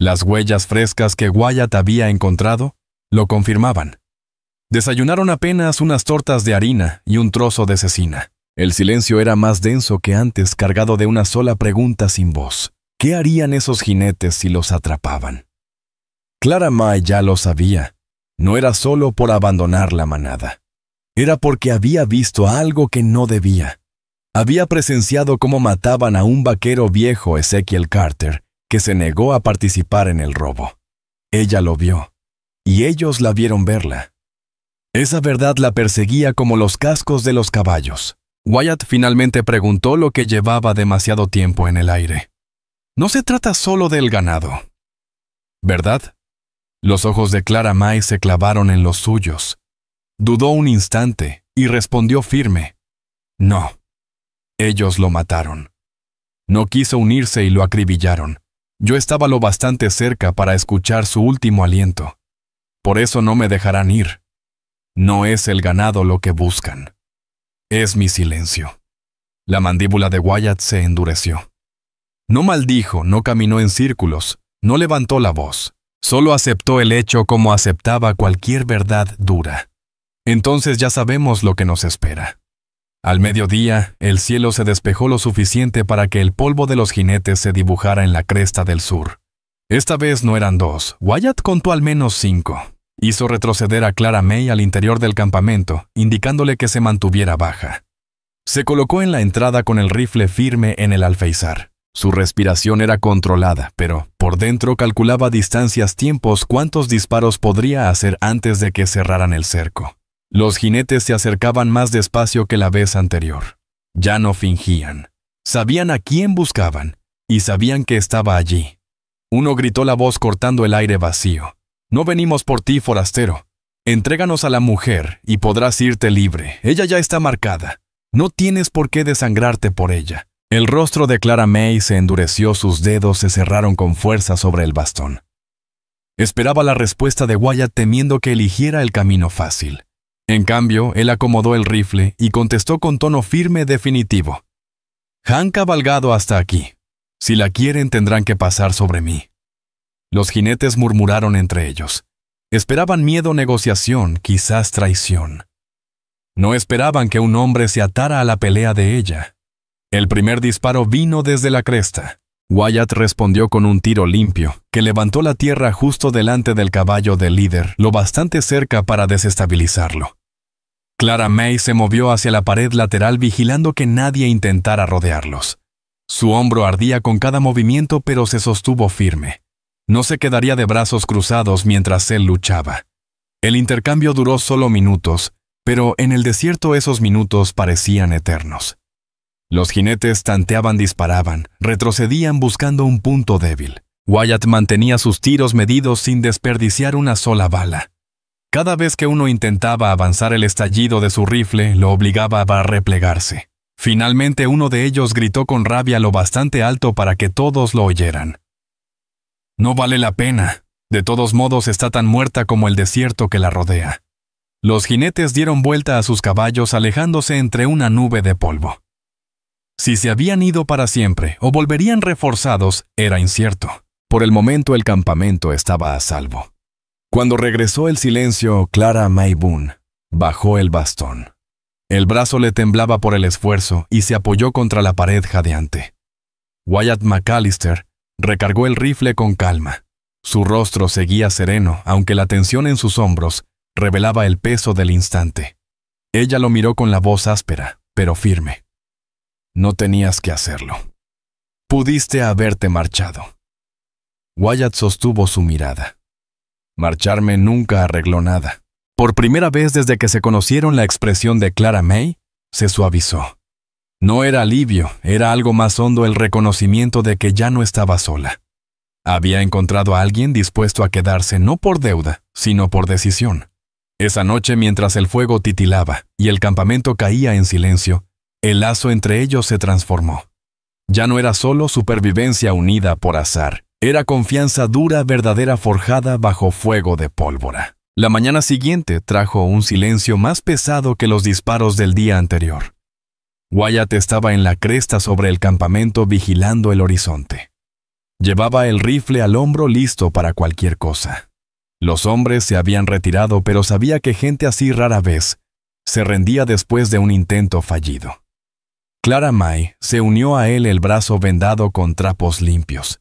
S1: Las huellas frescas que Wyatt había encontrado lo confirmaban. Desayunaron apenas unas tortas de harina y un trozo de cecina. El silencio era más denso que antes, cargado de una sola pregunta sin voz. ¿Qué harían esos jinetes si los atrapaban? Clara May ya lo sabía. No era solo por abandonar la manada. Era porque había visto algo que no debía. Había presenciado cómo mataban a un vaquero viejo, Ezekiel Carter, que se negó a participar en el robo. Ella lo vio, y ellos la vieron verla. Esa verdad la perseguía como los cascos de los caballos. Wyatt finalmente preguntó lo que llevaba demasiado tiempo en el aire. No se trata solo del ganado, ¿verdad? Los ojos de Clara May se clavaron en los suyos. Dudó un instante y respondió firme. No. Ellos lo mataron. No quiso unirse y lo acribillaron. Yo estaba lo bastante cerca para escuchar su último aliento. Por eso no me dejarán ir. No es el ganado lo que buscan. Es mi silencio. La mandíbula de Wyatt se endureció. No maldijo, no caminó en círculos, no levantó la voz. Solo aceptó el hecho como aceptaba cualquier verdad dura. Entonces ya sabemos lo que nos espera. Al mediodía, el cielo se despejó lo suficiente para que el polvo de los jinetes se dibujara en la cresta del sur. Esta vez no eran 2, Wyatt contó al menos 5. Hizo retroceder a Clara May al interior del campamento, indicándole que se mantuviera baja. Se colocó en la entrada con el rifle firme en el alféizar. Su respiración era controlada, pero por dentro calculaba distancias, tiempos, cuántos disparos podría hacer antes de que cerraran el cerco. Los jinetes se acercaban más despacio que la vez anterior. Ya no fingían. Sabían a quién buscaban, y sabían que estaba allí. Uno gritó la voz cortando el aire vacío. «No venimos por ti, forastero. Entréganos a la mujer y podrás irte libre. Ella ya está marcada. No tienes por qué desangrarte por ella». El rostro de Clara May se endureció, sus dedos se cerraron con fuerza sobre el bastón. Esperaba la respuesta de Wyatt temiendo que eligiera el camino fácil. En cambio, él acomodó el rifle y contestó con tono firme definitivo. «Han cabalgado hasta aquí. Si la quieren tendrán que pasar sobre mí». Los jinetes murmuraron entre ellos. Esperaban miedo, negociación, quizás traición. No esperaban que un hombre se atara a la pelea de ella. El primer disparo vino desde la cresta. Wyatt respondió con un tiro limpio, que levantó la tierra justo delante del caballo del líder, lo bastante cerca para desestabilizarlo. Clara May se movió hacia la pared lateral vigilando que nadie intentara rodearlos. Su hombro ardía con cada movimiento, pero se sostuvo firme. No se quedaría de brazos cruzados mientras él luchaba. El intercambio duró solo minutos, pero en el desierto esos minutos parecían eternos. Los jinetes tanteaban, disparaban, retrocedían buscando un punto débil. Wyatt mantenía sus tiros medidos sin desperdiciar una sola bala. Cada vez que uno intentaba avanzar, el estallido de su rifle lo obligaba a replegarse. Finalmente uno de ellos gritó con rabia lo bastante alto para que todos lo oyeran. «No vale la pena. De todos modos está tan muerta como el desierto que la rodea». Los jinetes dieron vuelta a sus caballos alejándose entre una nube de polvo. Si se habían ido para siempre o volverían reforzados, era incierto. Por el momento el campamento estaba a salvo. Cuando regresó el silencio, Clara May Boone bajó el bastón. El brazo le temblaba por el esfuerzo y se apoyó contra la pared jadeante. Wyatt McAllister recargó el rifle con calma. Su rostro seguía sereno, aunque la tensión en sus hombros revelaba el peso del instante. Ella lo miró con la voz áspera, pero firme. «No tenías que hacerlo. Pudiste haberte marchado». Wyatt sostuvo su mirada. Marcharme nunca arregló nada. Por primera vez desde que se conocieron, la expresión de Clara May se suavizó. No era alivio, era algo más hondo, el reconocimiento de que ya no estaba sola. Había encontrado a alguien dispuesto a quedarse no por deuda, sino por decisión. Esa noche, mientras el fuego titilaba y el campamento caía en silencio, el lazo entre ellos se transformó. Ya no era solo supervivencia unida por azar, era confianza dura, verdadera, forjada bajo fuego de pólvora. La mañana siguiente trajo un silencio más pesado que los disparos del día anterior. Wyatt estaba en la cresta sobre el campamento vigilando el horizonte. Llevaba el rifle al hombro listo para cualquier cosa. Los hombres se habían retirado, pero sabía que gente así rara vez se rendía después de un intento fallido. Clara May se unió a él, el brazo vendado con trapos limpios.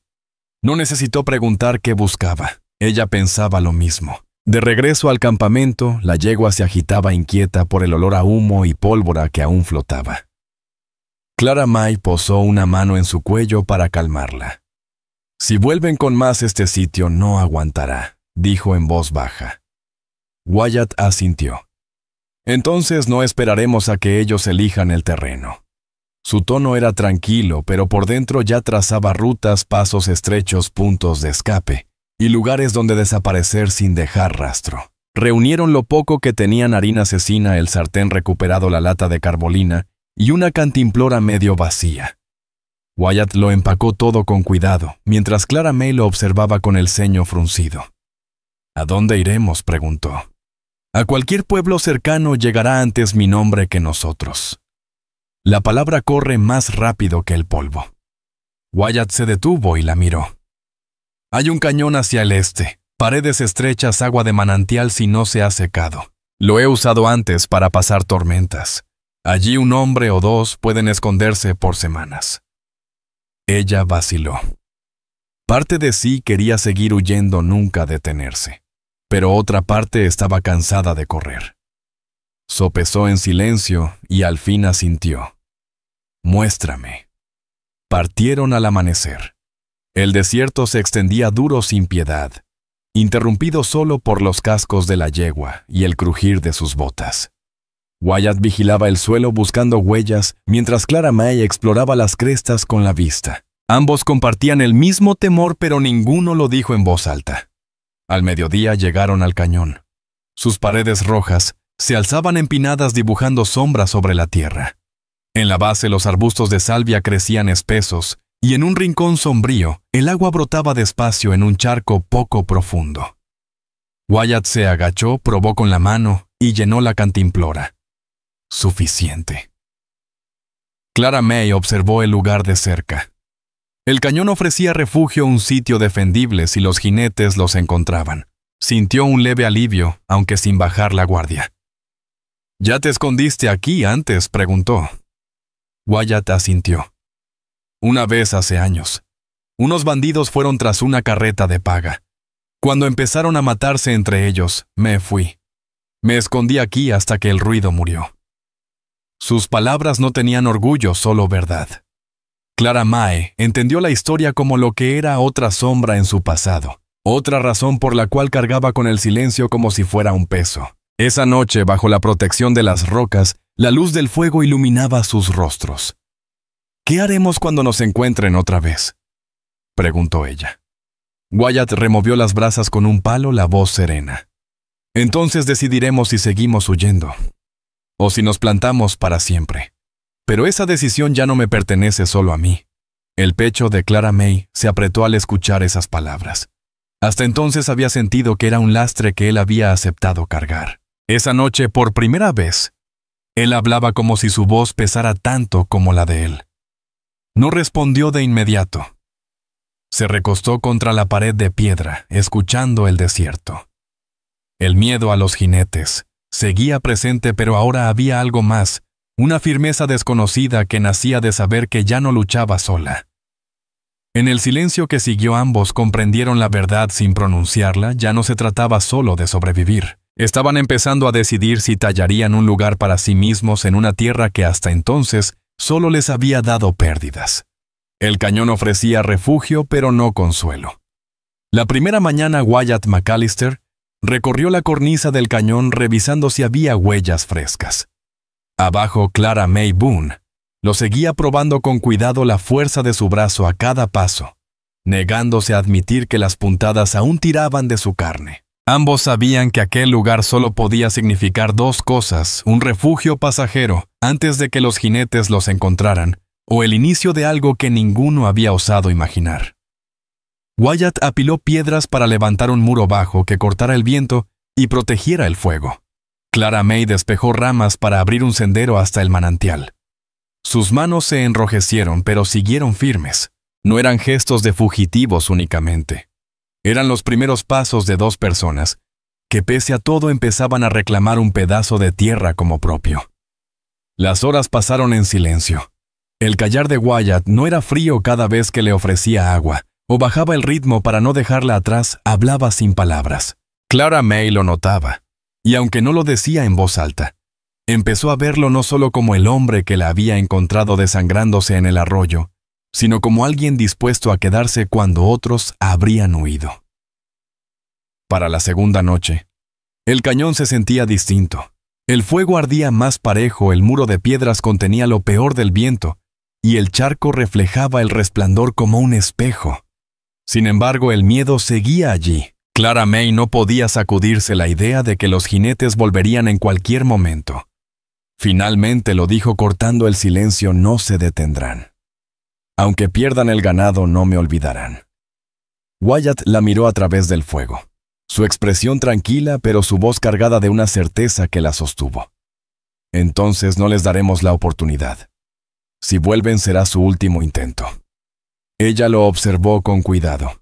S1: No necesitó preguntar qué buscaba. Ella pensaba lo mismo. De regreso al campamento, la yegua se agitaba inquieta por el olor a humo y pólvora que aún flotaba. Clara May posó una mano en su cuello para calmarla. «Si vuelven con más, este sitio no aguantará», dijo en voz baja. Wyatt asintió. «Entonces no esperaremos a que ellos elijan el terreno». Su tono era tranquilo, pero por dentro ya trazaba rutas, pasos estrechos, puntos de escape y lugares donde desaparecer sin dejar rastro. Reunieron lo poco que tenían: harina cecina, el sartén recuperado, la lata de carbolina y una cantimplora medio vacía. Wyatt lo empacó todo con cuidado, mientras Clara May lo observaba con el ceño fruncido. «¿A dónde iremos?», preguntó. «A cualquier pueblo cercano llegará antes mi nombre que nosotros». La palabra corre más rápido que el polvo. Wyatt se detuvo y la miró. «Hay un cañón hacia el este, paredes estrechas, agua de manantial si no se ha secado. Lo he usado antes para pasar tormentas. Allí un hombre o dos pueden esconderse por semanas». Ella vaciló. Parte de sí quería seguir huyendo, nunca detenerse, pero otra parte estaba cansada de correr. Sopesó en silencio y al fin asintió. «Muéstrame». Partieron al amanecer. El desierto se extendía duro sin piedad, interrumpido solo por los cascos de la yegua y el crujir de sus botas. Wyatt vigilaba el suelo buscando huellas, mientras Clara May exploraba las crestas con la vista. Ambos compartían el mismo temor, pero ninguno lo dijo en voz alta. Al mediodía llegaron al cañón. Sus paredes rojas se alzaban empinadas, dibujando sombras sobre la tierra. En la base los arbustos de salvia crecían espesos, y en un rincón sombrío el agua brotaba despacio en un charco poco profundo. Wyatt se agachó, probó con la mano y llenó la cantimplora. Suficiente. Clara May observó el lugar de cerca. El cañón ofrecía refugio, un sitio defendible si los jinetes los encontraban. Sintió un leve alivio, aunque sin bajar la guardia. «¿Ya te escondiste aquí antes?», preguntó. Wyatt asintió. «Una vez hace años. Unos bandidos fueron tras una carreta de paga. Cuando empezaron a matarse entre ellos, me fui. Me escondí aquí hasta que el ruido murió». Sus palabras no tenían orgullo, solo verdad. Clara May entendió la historia como lo que era: otra sombra en su pasado, otra razón por la cual cargaba con el silencio como si fuera un peso. Esa noche, bajo la protección de las rocas, la luz del fuego iluminaba sus rostros. «¿Qué haremos cuando nos encuentren otra vez?», preguntó ella. Wyatt removió las brasas con un palo, la voz serena. «Entonces decidiremos si seguimos huyendo o si nos plantamos para siempre. Pero esa decisión ya no me pertenece solo a mí». El pecho de Clara May se apretó al escuchar esas palabras. Hasta entonces había sentido que era un lastre que él había aceptado cargar. Esa noche, por primera vez, él hablaba como si su voz pesara tanto como la de él. No respondió de inmediato. Se recostó contra la pared de piedra, escuchando el desierto. El miedo a los jinetes seguía presente, pero ahora había algo más, una firmeza desconocida que nacía de saber que ya no luchaba sola. En el silencio que siguió, ambos comprendieron la verdad sin pronunciarla. Ya no se trataba solo de sobrevivir. Estaban empezando a decidir si tallarían un lugar para sí mismos en una tierra que hasta entonces solo les había dado pérdidas. El cañón ofrecía refugio, pero no consuelo. La primera mañana, Wyatt McAllister recorrió la cornisa del cañón revisando si había huellas frescas. Abajo, Clara May Boone lo seguía, probando con cuidado la fuerza de su brazo a cada paso. negándose a admitir que las puntadas aún tiraban de su carne. Ambos sabían que aquel lugar solo podía significar dos cosas: un refugio pasajero antes de que los jinetes los encontraran, o el inicio de algo que ninguno había osado imaginar. Wyatt apiló piedras para levantar un muro bajo que cortara el viento y protegiera el fuego. Clara May despejó ramas para abrir un sendero hasta el manantial. Sus manos se enrojecieron, pero siguieron firmes. No eran gestos de fugitivos únicamente. Eran los primeros pasos de dos personas que pese a todo empezaban a reclamar un pedazo de tierra como propio. Las horas pasaron en silencio. El callar de Wyatt no era frío cada vez que le ofrecía agua, o bajaba el ritmo para no dejarla atrás, hablaba sin palabras. Clara May lo notaba, y aunque no lo decía en voz alta, empezó a verlo no solo como el hombre que la había encontrado desangrándose en el arroyo, sino como alguien dispuesto a quedarse cuando otros habrían huido. Para la segunda noche, el cañón se sentía distinto. El fuego ardía más parejo, el muro de piedras contenía lo peor del viento, y el charco reflejaba el resplandor como un espejo. Sin embargo, el miedo seguía allí. Clara May no podía sacudirse la idea de que los jinetes volverían en cualquier momento. Finalmente lo dijo cortando el silencio: no se detendrán. Aunque pierdan el ganado, no me olvidarán. Wyatt la miró a través del fuego. Su expresión tranquila, pero su voz cargada de una certeza que la sostuvo. Entonces no les daremos la oportunidad. Si vuelven será su último intento. Ella lo observó con cuidado.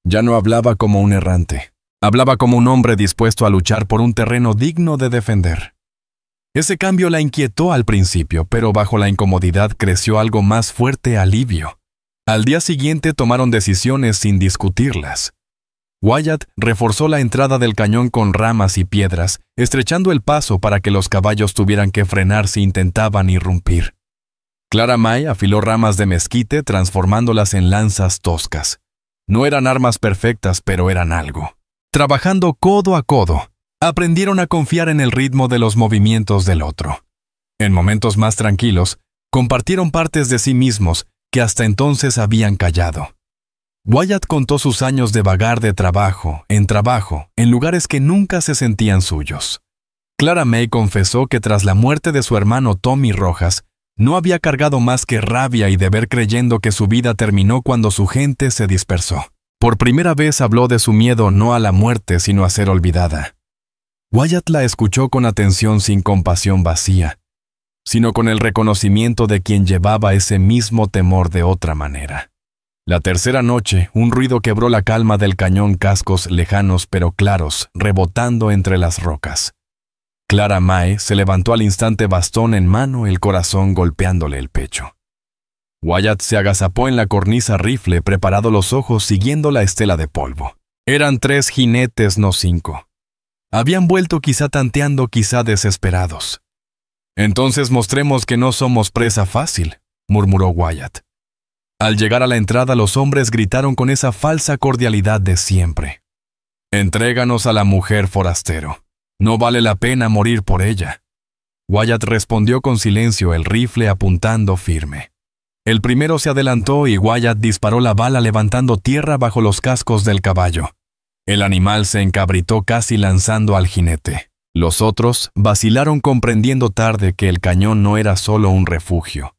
S1: Ya no hablaba como un errante. Hablaba como un hombre dispuesto a luchar por un terreno digno de defender. Ese cambio la inquietó al principio, pero bajo la incomodidad creció algo más fuerte: alivio. Al día siguiente tomaron decisiones sin discutirlas. Wyatt reforzó la entrada del cañón con ramas y piedras, estrechando el paso para que los caballos tuvieran que frenar si intentaban irrumpir. Clara May afiló ramas de mezquite transformándolas en lanzas toscas. No eran armas perfectas, pero eran algo. Trabajando codo a codo, aprendieron a confiar en el ritmo de los movimientos del otro. En momentos más tranquilos, compartieron partes de sí mismos que hasta entonces habían callado. Wyatt contó sus años de vagar de trabajo, en lugares que nunca se sentían suyos. Clara May confesó que tras la muerte de su hermano Tommy Rojas, no había cargado más que rabia y deber, creyendo que su vida terminó cuando su gente se dispersó. Por primera vez habló de su miedo no a la muerte, sino a ser olvidada. Wyatt la escuchó con atención, sin compasión vacía, sino con el reconocimiento de quien llevaba ese mismo temor de otra manera. La tercera noche, un ruido quebró la calma del cañón, cascos lejanos pero claros, rebotando entre las rocas. Clara May se levantó al instante, bastón en mano, el corazón golpeándole el pecho. Wyatt se agazapó en la cornisa rifle, preparado los ojos, siguiendo la estela de polvo. Eran 3 jinetes, no 5. Habían vuelto, quizá tanteando, quizá desesperados. «Entonces mostremos que no somos presa fácil», murmuró Wyatt. Al llegar a la entrada, los hombres gritaron con esa falsa cordialidad de siempre: «Entréganos a la mujer, forastero. No vale la pena morir por ella». Wyatt respondió con silencio, el rifle apuntando firme. El primero se adelantó y Wyatt disparó la bala levantando tierra bajo los cascos del caballo. El animal se encabritó, casi lanzando al jinete. Los otros vacilaron, comprendiendo tarde que el cañón no era solo un refugio.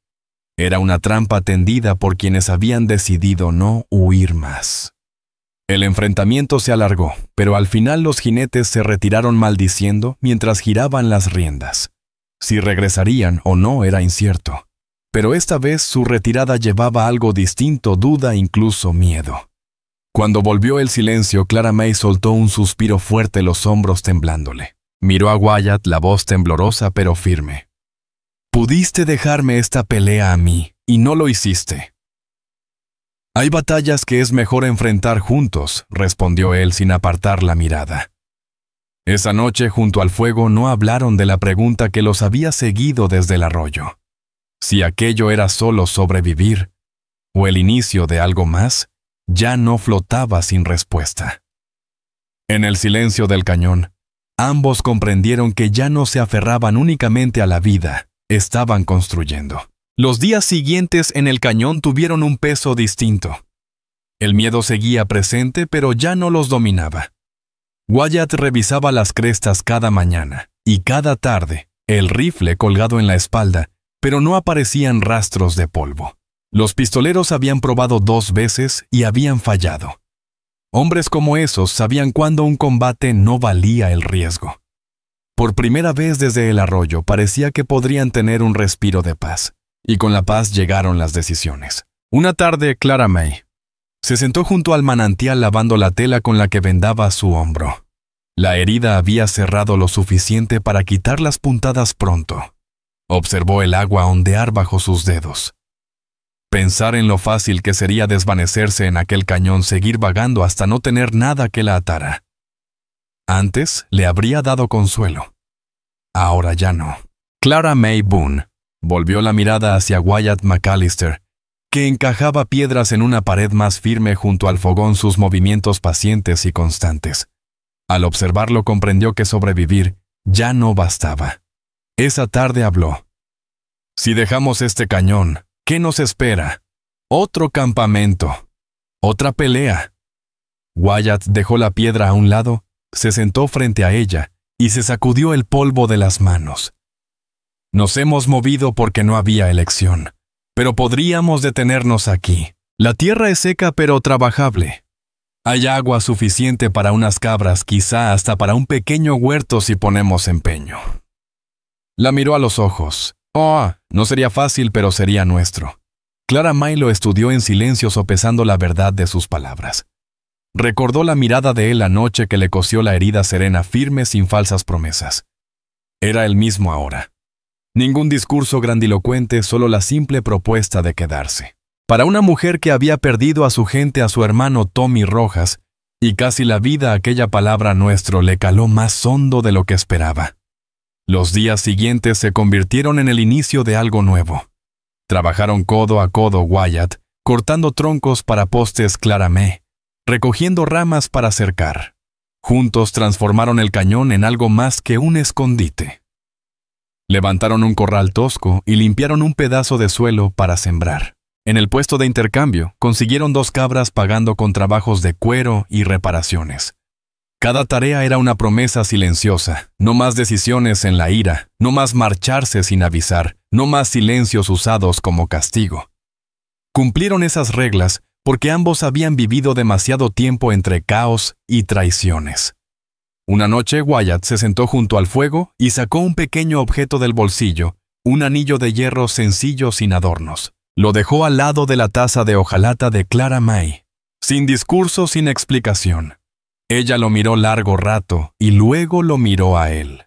S1: Era una trampa tendida por quienes habían decidido no huir más. El enfrentamiento se alargó, pero al final los jinetes se retiraron maldiciendo mientras giraban las riendas. Si regresarían o no era incierto, pero esta vez su retirada llevaba algo distinto: duda, incluso miedo. Cuando volvió el silencio, Clara May soltó un suspiro fuerte, los hombros temblándole. Miró a Wyatt, la voz temblorosa pero firme. «Pudiste dejarme esta pelea a mí, y no lo hiciste». «Hay batallas que es mejor enfrentar juntos», respondió él sin apartar la mirada. Esa noche, junto al fuego, no hablaron de la pregunta que los había seguido desde el arroyo. Si aquello era solo sobrevivir, o el inicio de algo más, ya no flotaba sin respuesta. En el silencio del cañón, ambos comprendieron que ya no se aferraban únicamente a la vida, estaban construyendo. Los días siguientes en el cañón tuvieron un peso distinto. El miedo seguía presente, pero ya no los dominaba. Wyatt revisaba las crestas cada mañana y cada tarde, el rifle colgado en la espalda, pero no aparecían rastros de polvo. Los pistoleros habían probado 2 veces y habían fallado. Hombres como esos sabían cuándo un combate no valía el riesgo. Por primera vez desde el arroyo parecía que podrían tener un respiro de paz, y con la paz llegaron las decisiones. Una tarde, Clara May se sentó junto al manantial lavando la tela con la que vendaba su hombro. La herida había cerrado lo suficiente para quitar las puntadas pronto. Observó el agua ondear bajo sus dedos. Pensar en lo fácil que sería desvanecerse en aquel cañón, seguir vagando hasta no tener nada que la atara. Antes le habría dado consuelo. Ahora ya no. Clara May Boone volvió la mirada hacia Wyatt McAllister, que encajaba piedras en una pared más firme junto al fogón, sus movimientos pacientes y constantes. Al observarlo comprendió que sobrevivir ya no bastaba. Esa tarde habló. Si dejamos este cañón, ¿qué nos espera? Otro campamento. Otra pelea. Wyatt dejó la piedra a un lado, se sentó frente a ella y se sacudió el polvo de las manos. Nos hemos movido porque no había elección, pero podríamos detenernos aquí. La tierra es seca pero trabajable. Hay agua suficiente para unas cabras, quizá hasta para un pequeño huerto si ponemos empeño. La miró a los ojos. Oh, no sería fácil, pero sería nuestro. Clara May lo estudió en silencio, sopesando la verdad de sus palabras. Recordó la mirada de él la noche que le cosió la herida serena, firme, sin falsas promesas. Era el mismo ahora. Ningún discurso grandilocuente, solo la simple propuesta de quedarse. Para una mujer que había perdido a su gente, a su hermano Tommy Rojas, y casi la vida, aquella palabra nuestro le caló más hondo de lo que esperaba. Los días siguientes se convirtieron en el inicio de algo nuevo. Trabajaron codo a codo Wyatt, cortando troncos para postes Clara May, recogiendo ramas para cercar. Juntos transformaron el cañón en algo más que un escondite. Levantaron un corral tosco y limpiaron un pedazo de suelo para sembrar. En el puesto de intercambio, consiguieron 2 cabras pagando con trabajos de cuero y reparaciones. Cada tarea era una promesa silenciosa, no más decisiones en la ira, no más marcharse sin avisar, no más silencios usados como castigo. Cumplieron esas reglas porque ambos habían vivido demasiado tiempo entre caos y traiciones. Una noche Wyatt se sentó junto al fuego y sacó un pequeño objeto del bolsillo, un anillo de hierro sencillo sin adornos. Lo dejó al lado de la taza de hojalata de Clara May, sin discurso, sin explicación. Ella lo miró largo rato y luego lo miró a él.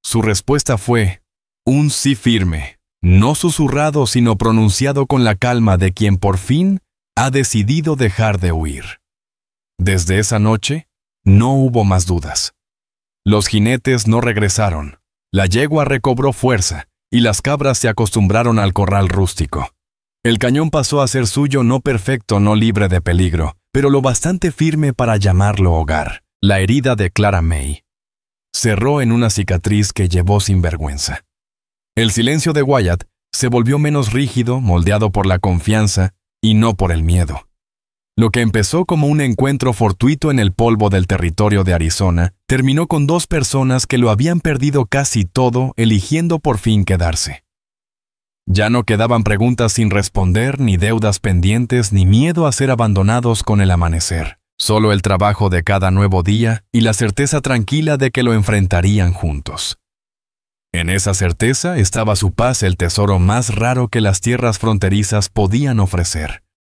S1: Su respuesta fue un sí firme, no susurrado sino pronunciado con la calma de quien por fin ha decidido dejar de huir. Desde esa noche no hubo más dudas. Los jinetes no regresaron, la yegua recobró fuerza y las cabras se acostumbraron al corral rústico. El cañón pasó a ser suyo, no perfecto, no libre de peligro, pero lo bastante firme para llamarlo hogar. La herida de Clara May cerró en una cicatriz que llevó sin vergüenza. El silencio de Wyatt se volvió menos rígido, moldeado por la confianza y no por el miedo. Lo que empezó como un encuentro fortuito en el polvo del territorio de Arizona, terminó con 2 personas que lo habían perdido casi todo, eligiendo por fin quedarse. Ya no quedaban preguntas sin responder, ni deudas pendientes, ni miedo a ser abandonados con el amanecer. Solo el trabajo de cada nuevo día y la certeza tranquila de que lo enfrentarían juntos. En esa certeza estaba su paz, el tesoro más raro que las tierras fronterizas podían ofrecer.